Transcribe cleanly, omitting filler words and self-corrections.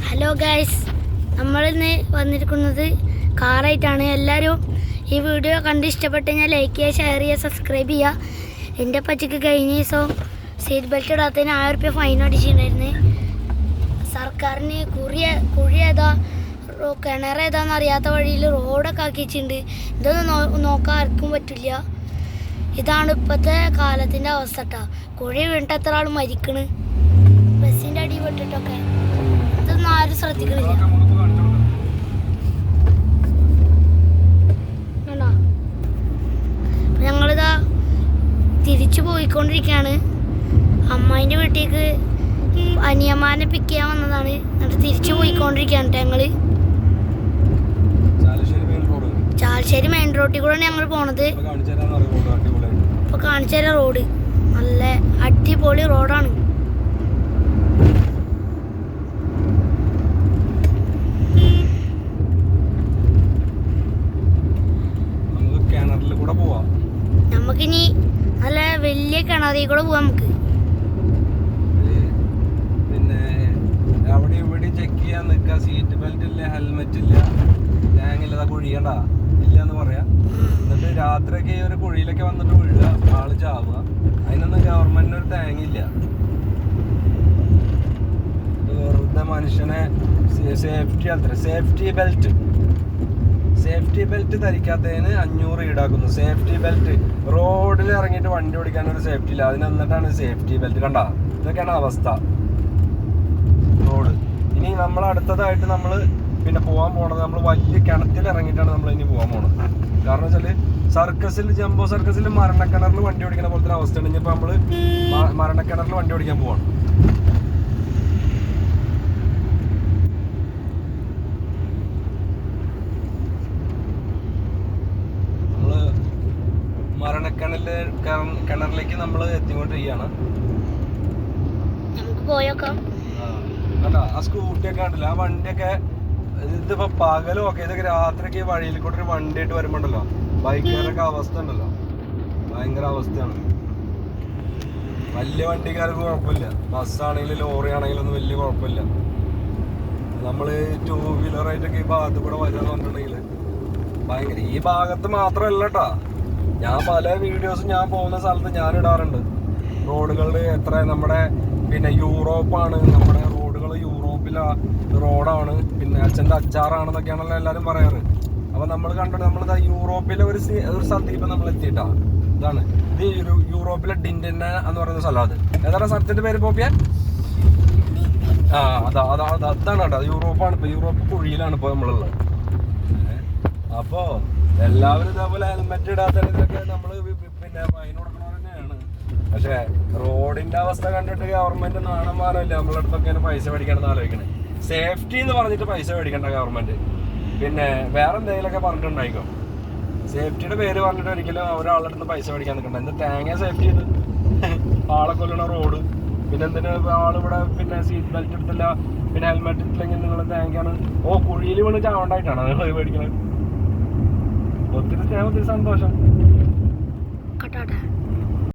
Hello guys, നമ്മളിന്ന് വന്നിരിക്കുന്നത് കാറായിട്ടാണ്. എല്ലാവരും ഈ വീഡിയോ കണ്ട് ഇഷ്ടപ്പെട്ട് കഴിഞ്ഞാൽ ലൈക്ക് ചെയ്യുക, ഷെയർ ചെയ്യുക, സബ്സ്ക്രൈബ് ചെയ്യുക. എൻ്റെ പച്ചക്ക് കഴിഞ്ഞ ദിവസം സീറ്റ് ബെൽറ്റ് ഇടാത്തതിന് 1000 രൂപ ഫൈൻ അടിച്ചിട്ടുണ്ടായിരുന്നു. സർക്കാരിന് കുഴി ഏതാ കിണർ ഏതാണെന്ന് അറിയാത്ത വഴിയിൽ റോഡൊക്കെ ആക്കി വെച്ചിട്ടുണ്ട്. ഇതൊന്നും നോക്കാൻ ആർക്കും പറ്റില്ല. ഇതാണ് ഇപ്പോഴത്തെ കാലത്തിൻ്റെ അവസ്ഥ കേട്ടോ. കുഴി വീണിട്ട് എത്ര ആൾ മരിക്കണ്, ബസ്സിൻ്റെ അടി പെട്ടിട്ടൊക്കെ. ഇതൊന്നും ആരും ശ്രദ്ധിക്കണില്ല. ഞങ്ങളിതാ തിരിച്ചു പോയിക്കൊണ്ടിരിക്കുകയാണ്. അമ്മായിൻ്റെ വീട്ടിലേക്ക് അനിയന്മാരെ പിക്ക് ചെയ്യാൻ വന്നതാണ്. എന്നിട്ട് തിരിച്ചു പോയിക്കൊണ്ടിരിക്കുകയാണ് ഞങ്ങൾ. ചാലശ്ശേരി മെയിൻ റോഡിൽ കൂടെയാണ് ഞങ്ങൾ പോണത്. ഇപ്പൊ കാണിച്ചു തരാം റോഡ്. നല്ല അടിപൊളി റോഡാണ്. നമുക്കിനി നല്ല വലിയ കിണറിൽ കൂടെ പോവാം. നമുക്ക് പിന്നെ അവിടെ ഇവിടെ ചെക്ക് ചെയ്യാൻ നിൽക്കുക. സീറ്റ് ബെൽറ്റ് ഇല്ല, ഹെൽമെറ്റ് ഇല്ല, ടാങ്ങില്ല, കുഴിയണ്ട ഇല്ലാന്ന് പറയാ. എന്നിട്ട് രാത്രിയൊക്കെ ഈ ഒരു കുഴിയിലൊക്കെ വന്നിട്ട് വീഴുക, ആള് ചാവുക. അതിനൊന്നും ഗവൺമെന്റിന് ഒരു ടാങ്ങില്ല. വെറുതെ മനുഷ്യനെ സേഫ്റ്റി ബെൽറ്റ് ധരിക്കാത്തതിന് 500 ഈടാക്കുന്നു. സേഫ്റ്റി ബെൽറ്റ് റോഡിൽ ഇറങ്ങിയിട്ട് വണ്ടി ഓടിക്കാൻ ഒരു സേഫ്റ്റി ഇല്ല, അതിന് എന്നിട്ടാണ് സേഫ്റ്റി ബെൽറ്റ്. കണ്ട, ഇതൊക്കെയാണ് അവസ്ഥ റോഡ്. ഇനി നമ്മൾ അടുത്തതായിട്ട് നമ്മൾ പിന്നെ പോകാൻ പോണത്, നമ്മൾ വലിയ കിണറ്റിൽ ഇറങ്ങിയിട്ടാണ് നമ്മൾ ഇനി പോകാൻ പോണത്. കാരണം വെച്ചാൽ ജംബോ സർക്കസിൽ മരണക്കിണറിൽ വണ്ടി ഓടിക്കുന്ന പോലത്തെ അവസ്ഥ ഉണ്ട്. ഇനിയിപ്പോൾ നമ്മൾ മരണക്കിണറിൽ വണ്ടി ഓടിക്കാൻ പോവാണ്. കിണറിലേക്ക് നമ്മൾ എത്തിക്കൊണ്ടിരിക്കുകയാണ്. ആ സ്കൂട്ടിയൊക്കെ ഉണ്ടല്ലോ, ആ വണ്ടിയൊക്കെ ഇതിപ്പോ പകലും ഒക്കെ, ഇതൊക്കെ രാത്രിക്ക് വഴിയിൽ കൂടെ ഒരു വണ്ടിയായിട്ട് വരുമ്പോണ്ടല്ലോ ബൈക്കുകാരൊക്കെ അവസ്ഥ ഉണ്ടല്ലോ, ഭയങ്കര അവസ്ഥയാണ്. വലിയ വണ്ടിക്കാർക്ക് കുഴപ്പമില്ല, ബസ്സാണെങ്കിലും ലോറി ആണെങ്കിലും ഒന്നും വലിയ കുഴപ്പമില്ല. നമ്മള് 2 വീലറായിട്ടൊക്കെ ഈ ഭാഗത്ത് കൂടെ വരാന്ന് പറഞ്ഞിട്ടുണ്ടെങ്കിൽ ഭയങ്കര. ഈ ഭാഗത്ത് മാത്രമല്ല കേട്ടോ, ഞാൻ പല വീഡിയോസും ഞാൻ പോകുന്ന സ്ഥലത്ത് ഞാൻ ഇടാറുണ്ട്. റോഡുകളുടെ എത്ര നമ്മുടെ പിന്നെ യൂറോപ്പാണ്, നമ്മുടെ റോഡുകൾ യൂറോപ്പിലെ റോഡാണ്, പിന്നെ അച്ഛൻ്റെ അച്ചാറാണെന്നൊക്കെയാണല്ലോ എല്ലാവരും പറയാറ്. അപ്പൊ നമ്മൾ കണ്ടിട്ട് നമ്മളിതാ യൂറോപ്പിലെ ഒരു സ്ഥലത്തേക്ക് ഇപ്പൊ നമ്മൾ എത്തിയിട്ടാ. ഇതാണ് ഇത് യൂറോപ്പിലെ ഡിൻഡന എന്ന് പറയുന്ന സ്ഥലം. അത് ഏതാണ് സ്ഥലത്തിന്റെ പേര് പോപ്പിയ? അതാണ് കേട്ടോ, യൂറോപ്പാണ്. ഇപ്പൊ യൂറോപ്പ് കുഴിയിലാണ് ഇപ്പൊ നമ്മളുള്ളത്. അപ്പോ എല്ലാവരും ഇതേപോലെ ഹെൽമെറ്റ് ഇടാത്തതിനൊക്കെ നമ്മള് പിന്നെ ഫൈൻ കൊടുക്കണവർ തന്നെയാണ്. പക്ഷെ റോഡിന്റെ അവസ്ഥ കണ്ടിട്ട് ഗവൺമെന്റ് നാണന്മാരല്ലേ നമ്മളെ അടുത്തൊക്കെ പൈസ മേടിക്കണമെന്ന് ആലോചിക്കണേ. സേഫ്റ്റി എന്ന് പറഞ്ഞിട്ട് പൈസ മേടിക്കണ്ട ഗവൺമെന്റ്. പിന്നെ വേറെ എന്തെങ്കിലുമൊക്കെ പറഞ്ഞിട്ടുണ്ടായിക്കോ. സേഫ്റ്റിയുടെ പേര് പറഞ്ഞിട്ട് ഒരിക്കലും ഒരാളുടെ അടുത്ത് പൈസ മേടിക്കാൻ നിൽക്കണ്ട. എന്ത് തേങ്ങ സേഫ്റ്റി ചെയ്ത് ആളെ കൊല്ലണ റോഡ്. പിന്നെ എന്തിനാ ആളിവിടെ പിന്നെ സീറ്റ് ബെൽറ്റ് എടുത്തില്ല, പിന്നെ ഹെൽമെറ്റ് എടുത്തില്ലെങ്കിൽ നിങ്ങൾ തേങ്ങയാണ്. കുഴിയിൽ വീണ് ചാവണ്ടായിട്ടാണ് നിങ്ങൾ മേടിക്കണത്. ഒത്തിരി സ്നേഹം, ഒത്തിരി സന്തോഷം.